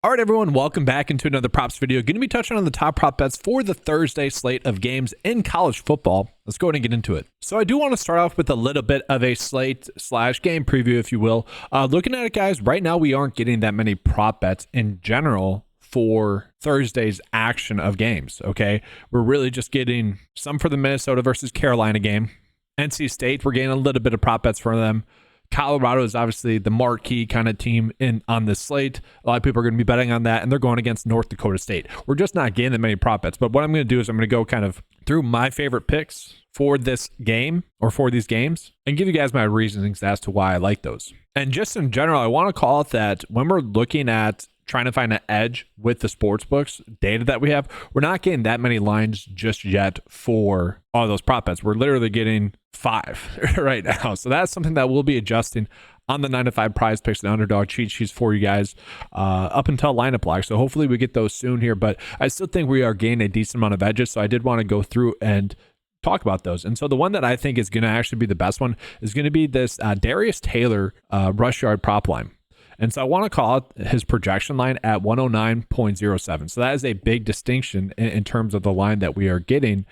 All right, everyone, welcome back into another props video. Going to be touching on the top prop bets for the Thursday slate of games in college football. Let's go ahead and get into it. So I do want to start off with a little bit of a slate slash game preview, if you will. Looking at it, guys, right now we aren't getting that many prop bets in general for Thursday's action of games, okay? We're really just getting some for the Minnesota versus Carolina game. NC State, we're getting a little bit of prop bets for them. Colorado is obviously the marquee kind of team on this slate. A lot of people are going to be betting on that, and they're going against North Dakota State. We're just not getting that many prop bets. But what I'm going to do is I'm going to go kind of through my favorite picks for this game or for these games and give you guys my reasonings as to why I like those. And just in general, I want to call it that when we're looking at trying to find an edge with the sportsbooks data that we have, we're not getting that many lines just yet for all those prop bets. We're literally getting 5 right now. So that's something that we'll be adjusting on the 9-to-5 PrizePicks and Underdog cheat sheets for you guys up until lineup lock. So hopefully we get those soon here, but I still think we are gaining a decent amount of edges. So I did want to go through and talk about those. And so the one that I think is going to actually be the best one is going to be this Darius Taylor rush yard prop line. And so I want to call it his projection line at 109.07. So that is a big distinction in terms of the line that we are getting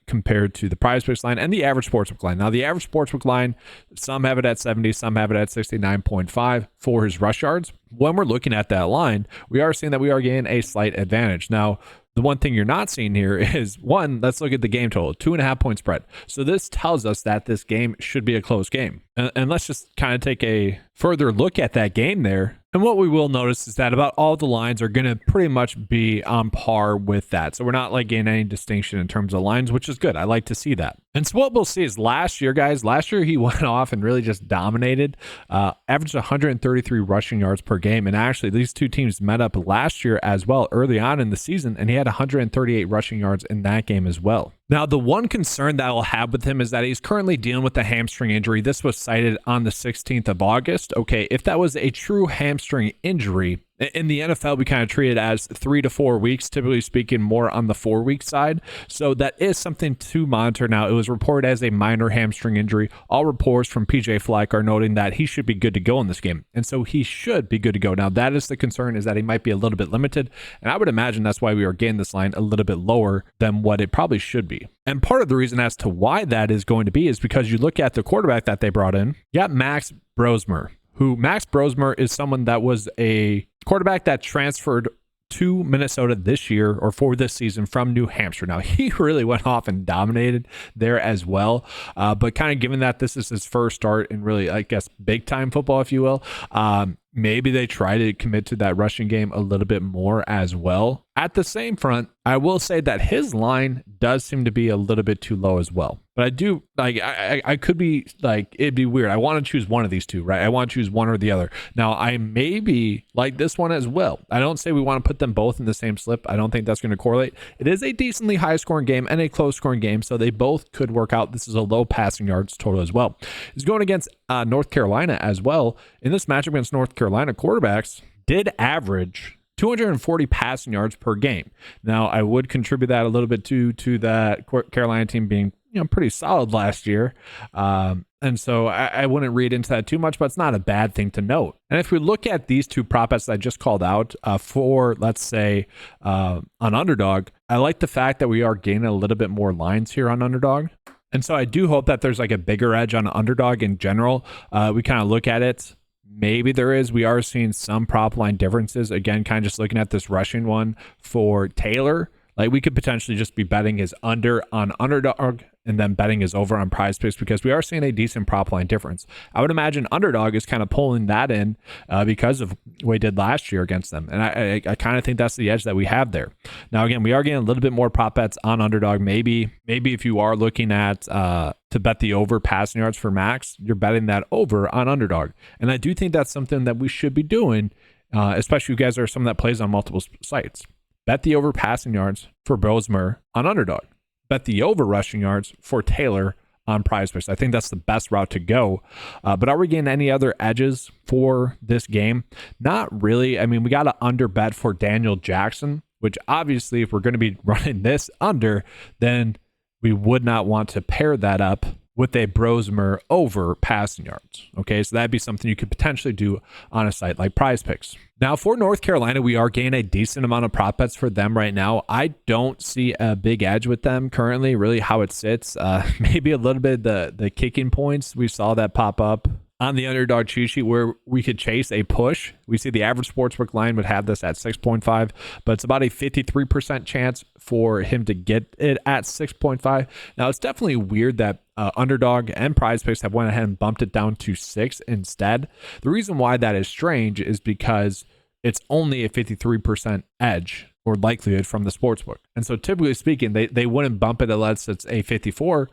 compared to the PrizePicks line and the average sportsbook line. Now, the average sportsbook line, some have it at 70, some have it at 69.5 for his rush yards. When we're looking at that line, we are seeing that we are getting a slight advantage. Now, the one thing you're not seeing here is, one, let's look at the game total, 2.5 point spread. So this tells us that this game should be a close game. And let's just kind of take a further look at that game there. And what we will notice is that about all the lines are going to pretty much be on par with that. So we're not like getting any distinction in terms of lines, which is good. I like to see that. And so what we'll see is last year, guys, he went off and really just dominated, averaged 133 rushing yards per game. And actually, these two teams met up last year as well early on in the season, and he had 138 rushing yards in that game as well. Now, the one concern that I'll have with him is that he's currently dealing with a hamstring injury. This was cited on the 16th of August. Okay, if that was a true hamstring injury, in the NFL, we kind of treat it as 3 to 4 weeks, typically speaking, more on the 4-week side. So that is something to monitor. Now, it was reported as a minor hamstring injury. All reports from PJ Fleck are noting that he should be good to go in this game. And so he should be good to go. Now, that is the concern, is that he might be a little bit limited. And I would imagine that's why we are getting this line a little bit lower than what it probably should be. And part of the reason as to why that is going to be is because you look at the quarterback that they brought in. You got Max Brosmer, Max Brosmer is someone that was a quarterback that transferred to Minnesota this year or for this season from New Hampshire. Now, he really went off and dominated there as well. But kind of given that this is his first start in really, I guess, big time football, if you will, maybe they try to commit to that rushing game a little bit more as well. At the same front, I will say that his line does seem to be a little bit too low as well. But I do, like, I could be, like, it'd be weird. I want to choose one of these two, right? I want to choose one or the other. Now, I maybe like this one as well. I don't say we want to put them both in the same slip. I don't think that's going to correlate. It is a decently high-scoring game and a close-scoring game, so they both could work out. This is a low passing yards total as well. He's going against North Carolina as well. In this matchup against North Carolina, quarterbacks did average 240 passing yards per game. Now, I would contribute that a little bit to that Carolina team being, pretty solid last year. And so I wouldn't read into that too much, but it's not a bad thing to note. And if we look at these two prop bets that I just called out for, let's say, on Underdog, I like the fact that we are gaining a little bit more lines here on Underdog. And so I do hope that there's like a bigger edge on Underdog in general. We kind of look at it. Maybe there is. We are seeing some prop line differences. Again, kind of just looking at this rushing one for Taylor. Like, we could potentially just be betting his under on Underdog and then betting his over on PrizePicks, because we are seeing a decent prop line difference. I would imagine Underdog is kind of pulling that in because of what he did last year against them. And I kind of think that's the edge that we have there. Now, again, we are getting a little bit more prop bets on Underdog. Maybe if you are looking at to bet the over passing yards for Max, you're betting that over on Underdog. And I do think that's something that we should be doing, especially you guys are someone that plays on multiple sites. Bet the over passing yards for Brosmer on Underdog. Bet the over rushing yards for Taylor on PrizePicks. I think that's the best route to go. But are we getting any other edges for this game? Not really. I mean, we got an under bet for Daniel Jackson, which obviously if we're going to be running this under, then we would not want to pair that up with a Brosmer over passing yards. Okay, so that'd be something you could potentially do on a site like PrizePicks. Now for North Carolina, we are getting a decent amount of prop bets for them right now. I don't see a big edge with them currently, really how it sits. Maybe a little bit the kicking points. We saw that pop up on the underdog cheat sheet where we could chase a push. We see the average sportsbook line would have this at 6.5, but it's about a 53% chance for him to get it at 6.5. Now it's definitely weird that underdog and PrizePicks have went ahead and bumped it down to 6 instead. The reason why that is strange is because it's only a 53% edge or likelihood from the sportsbook. And so typically speaking, they wouldn't bump it unless it's a 54%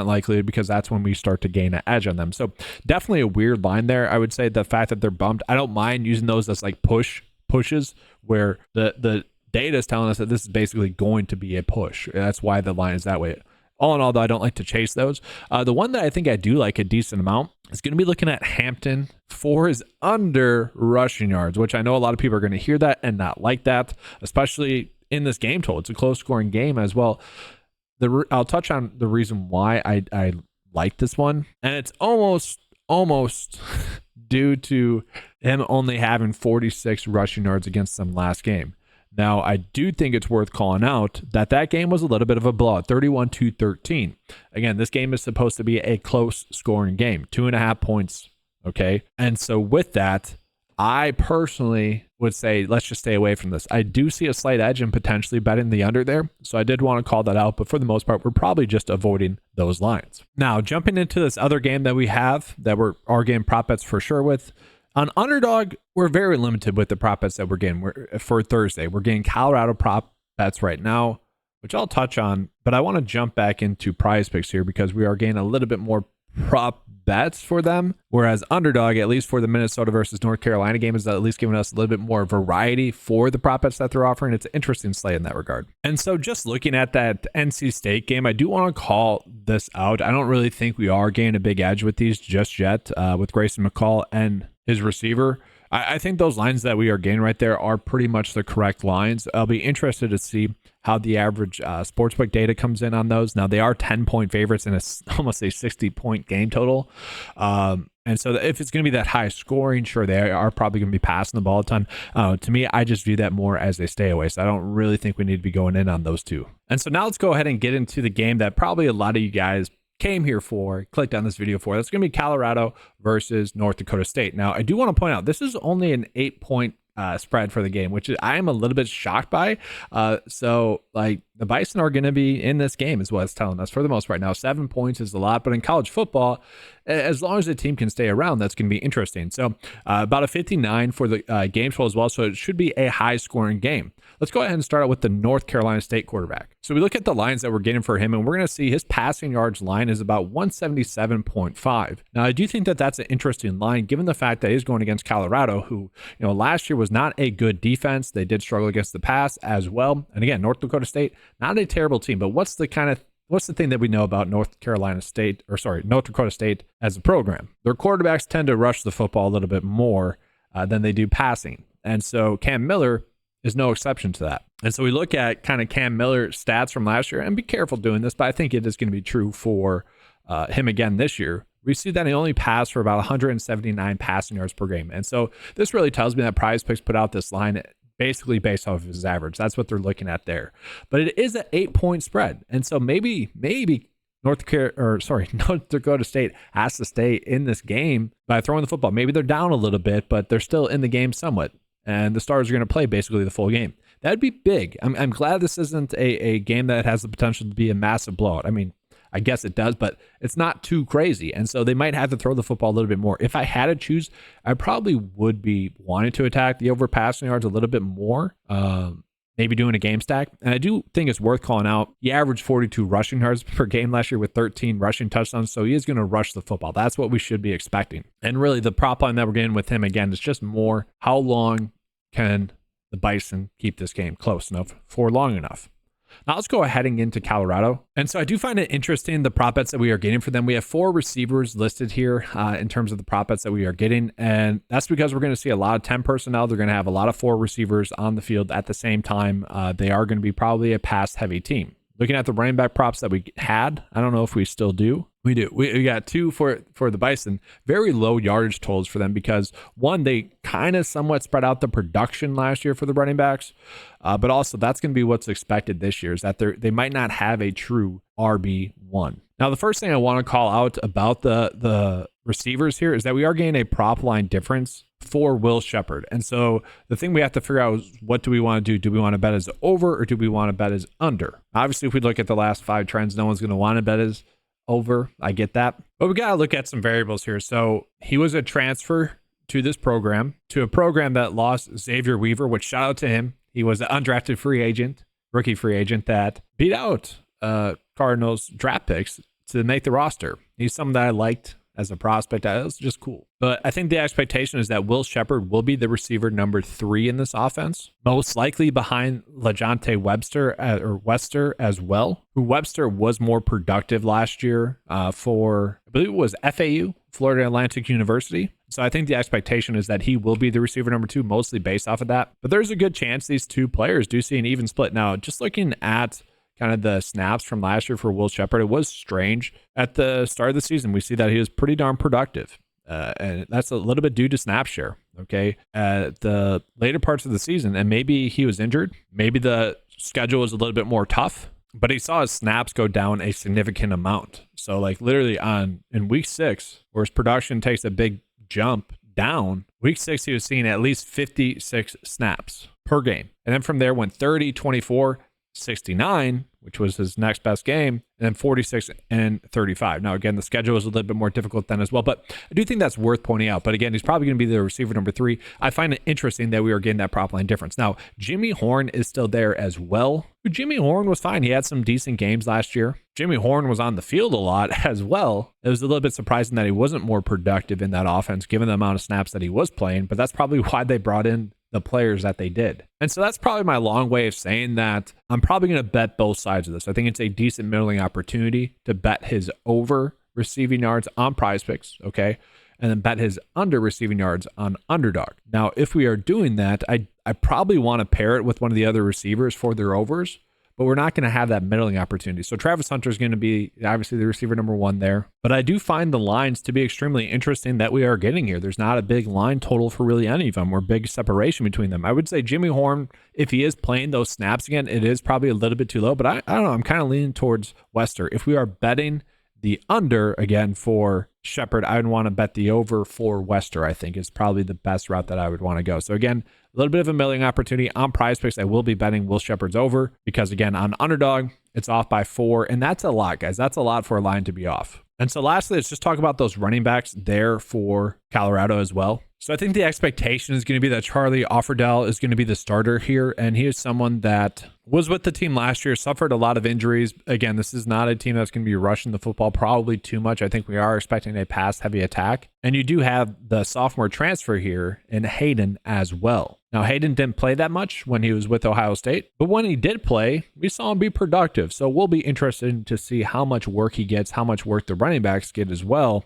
likelihood, because that's when we start to gain an edge on them. So definitely a weird line there. I would say the fact that they're bumped, I don't mind using those as like pushes where the data is telling us that this is basically going to be a push. That's why the line is that way. All in all, though, I don't like to chase those. The one that I think I do like a decent amount is going to be looking at Hampton for his under rushing yards, which I know a lot of people are going to hear that and not like that, especially in this game total. It's a close scoring game as well. I'll touch on the reason why I like this one, and it's almost due to him only having 46 rushing yards against them last game. Now, I do think it's worth calling out that game was a little bit of a blowout, 31-13. Again, this game is supposed to be a close scoring game, 2.5 points, okay? And so with that, I personally would say let's just stay away from this. I do see a slight edge in potentially betting the under there, so I did want to call that out, but for the most part, we're probably just avoiding those lines. Now, jumping into this other game that we have that we're our game prop bets for sure with, on underdog, we're very limited with the prop bets that we're getting for Thursday. We're getting Colorado prop bets right now, which I'll touch on, but I want to jump back into PrizePicks here because we are getting a little bit more prop bets for them, whereas underdog, at least for the Minnesota versus North Carolina game, is at least giving us a little bit more variety for the prop bets that they're offering. It's an interesting slate in that regard. And so just looking at that NC State game, I do want to call this out. I don't really think we are gaining a big edge with these just yet with Grayson McCall and his receiver. I think those lines that we are getting right there are pretty much the correct lines. I'll be interested to see how the average sportsbook data comes in on those. Now, they are 10-point favorites in almost a 60-point game total. And so if it's going to be that high scoring, sure, they are probably going to be passing the ball a ton. To me, I just view that more as a stay away. So I don't really think we need to be going in on those two. And so now let's go ahead and get into the game that probably a lot of you guys came here for, clicked on this video for. That's going to be Colorado versus North Dakota State. Now, I do want to point out, this is only an 8-point spread for the game, which I am a little bit shocked by. So, like, the Bison are going to be in this game is what it's telling us for the most part. Now, 7 points is a lot, but in college football, as long as the team can stay around, that's going to be interesting. So, about a 59 for the game total as well, so it should be a high-scoring game. Let's go ahead and start out with the North Carolina State quarterback. So we look at the lines that we're getting for him, and we're going to see his passing yards line is about 177.5. Now, I do think that that's an interesting line, given the fact that he's going against Colorado, who, last year was not a good defense. They did struggle against the pass as well. And again, North Dakota State, not a terrible team, but what's the thing that we know about North Dakota State as a program? Their quarterbacks tend to rush the football a little bit more than they do passing. And so Cam Miller is no exception to that. And so we look at kind of Cam Miller's stats from last year, and be careful doing this, but I think it is going to be true for him again this year. We see that he only passed for about 179 passing yards per game. And so this really tells me that PrizePicks put out this line basically based off of his average. That's what they're looking at there. But it is an 8-point spread. And so maybe North Dakota State has to stay in this game by throwing the football. Maybe they're down a little bit, but they're still in the game somewhat. And the Stars are going to play basically the full game. That'd be big. I'm glad this isn't a game that has the potential to be a massive blowout. I mean, I guess it does, but it's not too crazy. And so they might have to throw the football a little bit more. If I had to choose, I probably would be wanting to attack the over passing yards a little bit more. Maybe doing a game stack. And I do think it's worth calling out. He averaged 42 rushing yards per game last year with 13 rushing touchdowns. So he is going to rush the football. That's what we should be expecting. And really the prop line that we're getting with him again is just more how long can the Bison keep this game close enough for long enough. Now let's go ahead and get into Colorado. And so I do find it interesting, the prop bets that we are getting for them. We have 4 receivers listed here in terms of the prop bets that we are getting. And that's because we're going to see a lot of 10 personnel. They're going to have a lot of 4 receivers on the field at the same time. They are going to be probably a pass heavy team. Looking at the running back props that we had, I don't know if we still do. We do. We got 2 for the Bison. Very low yardage totals for them because, one, they kind of somewhat spread out the production last year for the running backs, but also that's going to be what's expected this year, is that they might not have a true RB1. Now, the first thing I want to call out about the receivers here is that we are getting a prop line difference for Will Shepherd. And so the thing we have to figure out is, what do we want to do? Do we want to bet as over, or do we want to bet as under? Obviously, if we look at the last 5 trends, no one's going to want to bet as over. I get that. But we got to look at some variables here. So he was a transfer to this program, to a program that lost Xavier Weaver, which, shout out to him. He was an undrafted free agent, rookie free agent that beat out Cardinals draft picks to make the roster. He's someone that I liked as a prospect. That was just cool. But I think the expectation is that Will Shepherd will be the receiver number 3 in this offense, most likely behind LaJohntay Webster as well, who Webster was more productive last year for, I believe it was FAU, Florida Atlantic University. So I think the expectation is that he will be the receiver number 2, mostly based off of that. But there's a good chance these 2 players do see an even split. Now, just looking at kind of the snaps from last year for Will Shepherd, it was strange. At the start of the season, we see that he was pretty darn productive. And that's a little bit due to snap share, okay? At the later parts of the season, and maybe he was injured, maybe the schedule was a little bit more tough, but he saw his snaps go down a significant amount. So like literally in week 6, where his production takes a big jump down, week 6, he was seeing at least 56 snaps per game. And then from there went 30, 24, 69, which was his next best game, and then 46 and 35. Now, again, the schedule is a little bit more difficult then as well, but I do think that's worth pointing out. But again, he's probably going to be the receiver number 3. I find it interesting that we are getting that prop line difference. Now, Jimmy Horn is still there as well. Jimmy Horn was fine. He had some decent games last year. Jimmy Horn was on the field a lot as well. It was a little bit surprising that he wasn't more productive in that offense, given the amount of snaps that he was playing, but that's probably why they brought in the players that they did. And so that's probably my long way of saying that I'm probably going to bet both sides of this. I think it's a decent middling opportunity to bet his over receiving yards on PrizePicks, okay? And then bet his under receiving yards on Underdog. Now, if we are doing that, I probably want to pair it with one of the other receivers for their overs, but we're not going to have that middling opportunity. So Travis Hunter is going to be obviously the receiver number 1 there. But I do find the lines to be extremely interesting that we are getting here. There's not a big line total for really any of them, or big separation between them. I would say Jimmy Horn, if he is playing those snaps again, it is probably a little bit too low. But I don't know. I'm kind of leaning towards Webster. If we are betting the under again for Shepherd, I would want to bet the over for Webster. I think is probably the best route that I would want to go. So again, a little bit of a milling opportunity on PrizePicks. I will be betting Will Shepherd's over because, again, on Underdog, it's off by 4. And that's a lot, guys. That's a lot for a line to be off. And so lastly, let's just talk about those running backs there for Colorado as well. So I think the expectation is going to be that Charlie Offerdell is going to be the starter here. And he is someone that was with the team last year, suffered a lot of injuries. Again, this is not a team that's going to be rushing the football probably too much. I think we are expecting a pass-heavy attack. And you do have the sophomore transfer here in Hayden as well. Now, Hayden didn't play that much when he was with Ohio State, but when he did play, we saw him be productive. So we'll be interested to see how much work he gets, how much work the running backs get as well.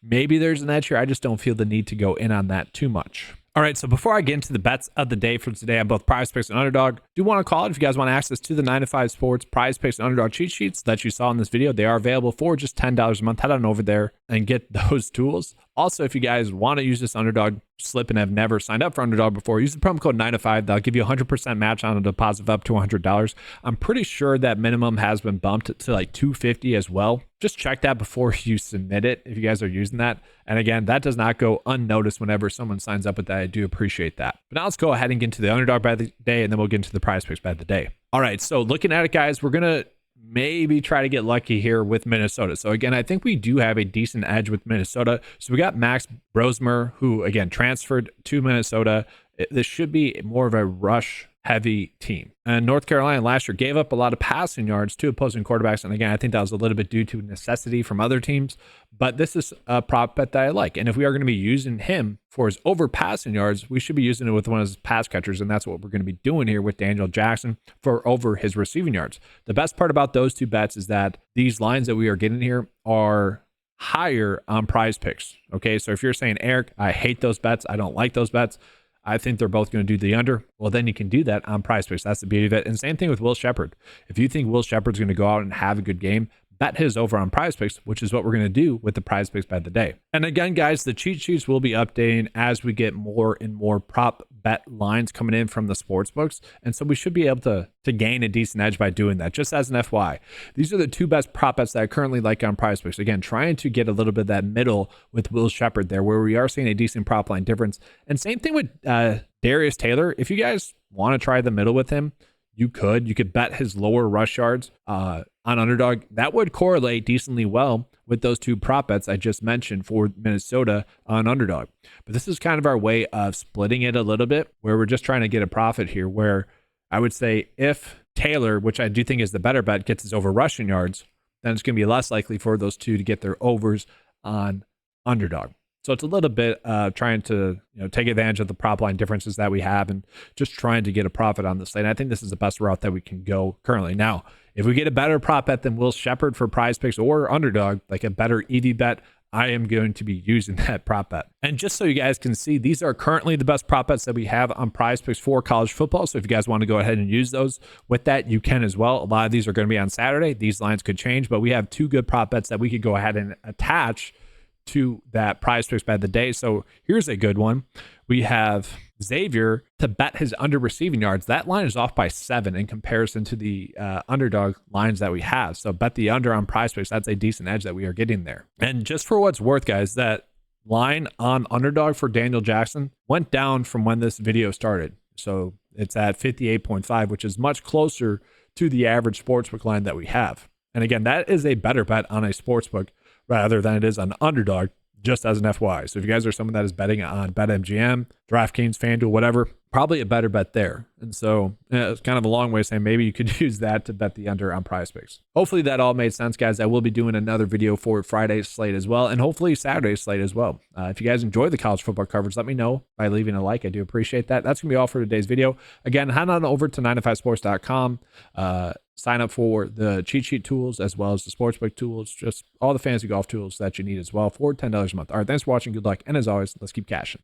Maybe there's an edge here. I just don't feel the need to go in on that too much. All right, so before I get into the bets of the day for today on both PrizePicks and Underdog, I do want to call it if you guys want access to the 9to5 Sports PrizePicks and Underdog cheat sheets that you saw in this video. They are available for just $10 a month. Head on over there and get those tools. Also, if you guys want to use this Underdog slip and have never signed up for Underdog before, use the promo code 9to5. That'll give you a 100% match on a deposit of up to $100. I'm pretty sure that minimum has been bumped to like $250 as well. Just check that before you submit it if you guys are using that. And again, that does not go unnoticed whenever someone signs up with that. I do appreciate that. But now let's go ahead and get into the Underdog bet of the day, and then we'll get into the PrizePicks bet of the day. All right, so looking at it, guys, we're going to maybe try to get lucky here with Minnesota. So again, I think we do have a decent edge with Minnesota. So we got Max Brosmer, who again transferred to Minnesota. This should be more of a rush heavy team. And North Carolina last year gave up a lot of passing yards to opposing quarterbacks. And again, I think that was a little bit due to necessity from other teams. But this is a prop bet that I like. And if we are going to be using him for his over passing yards, we should be using it with one of his pass catchers. And that's what we're going to be doing here with Daniel Jackson for over his receiving yards. The best part about those two bets is that these lines that we are getting here are higher on PrizePicks. Okay, so if you're saying, Eric, I hate those bets, I don't like those bets, I think they're both going to do the under. Well, then you can do that on PrizePicks. That's the beauty of it. And same thing with Will Shepherd. If you think Will Shepherd's going to go out and have a good game, bet his over on PrizePicks, which is what we're going to do with the PrizePicks bet of the day. And again, guys, the cheat sheets will be updating as we get more and more prop bet lines coming in from the sports books. And so we should be able to gain a decent edge by doing that. Just as an FYI, these are the two best prop bets that I currently like on PrizePicks. Again, trying to get a little bit of that middle with Will Shepherd there, where we are seeing a decent prop line difference. And same thing with Darius Taylor. If you guys want to try the middle with him, you could bet his lower rush yards on Underdog. That would correlate decently well with those two prop bets I just mentioned for Minnesota on Underdog. But this is kind of our way of splitting it a little bit, where we're just trying to get a profit here, where I would say if Taylor, which I do think is the better bet, gets his over rushing yards, then it's going to be less likely for those two to get their overs on Underdog. So it's a little bit trying to take advantage of the prop line differences that we have and just trying to get a profit on this slate. And I think this is the best route that we can go currently. Now, if we get a better prop bet than Will Shepherd for PrizePicks or Underdog, like a better EV bet, I am going to be using that prop bet. And just so you guys can see, these are currently the best prop bets that we have on PrizePicks for college football. So if you guys want to go ahead and use those with that, you can as well. A lot of these are going to be on Saturday. These lines could change, but we have two good prop bets that we could go ahead and attach to that PrizePicks bet of the day. So here's a good one. We have Xavier to bet his under receiving yards. That line is off by 7 in comparison to the Underdog lines that we have. So bet the under on PrizePicks. That's a decent edge that we are getting there. And just for what's worth, guys, that line on Underdog for Daniel Jackson went down from when this video started. So it's at 58.5, which is much closer to the average sportsbook line that we have. And again, that is a better bet on a sportsbook rather than it is on Underdog, just as an FYI. So if you guys are someone that is betting on BetMGM, DraftKings, FanDuel, whatever, probably a better bet there. And so it's kind of a long way of saying maybe you could use that to bet the under on PrizePicks. Hopefully that all made sense, guys. I will be doing another video for Friday's slate as well, and hopefully Saturday's slate as well. If you guys enjoy the college football coverage, let me know by leaving a like. I do appreciate that. That's going to be all for today's video. Again, head on over to 9to5sports.com. Sign up for the cheat sheet tools as well as the sportsbook tools, just all the fantasy golf tools that you need as well for $10 a month. All right, thanks for watching. Good luck. And as always, let's keep cashing.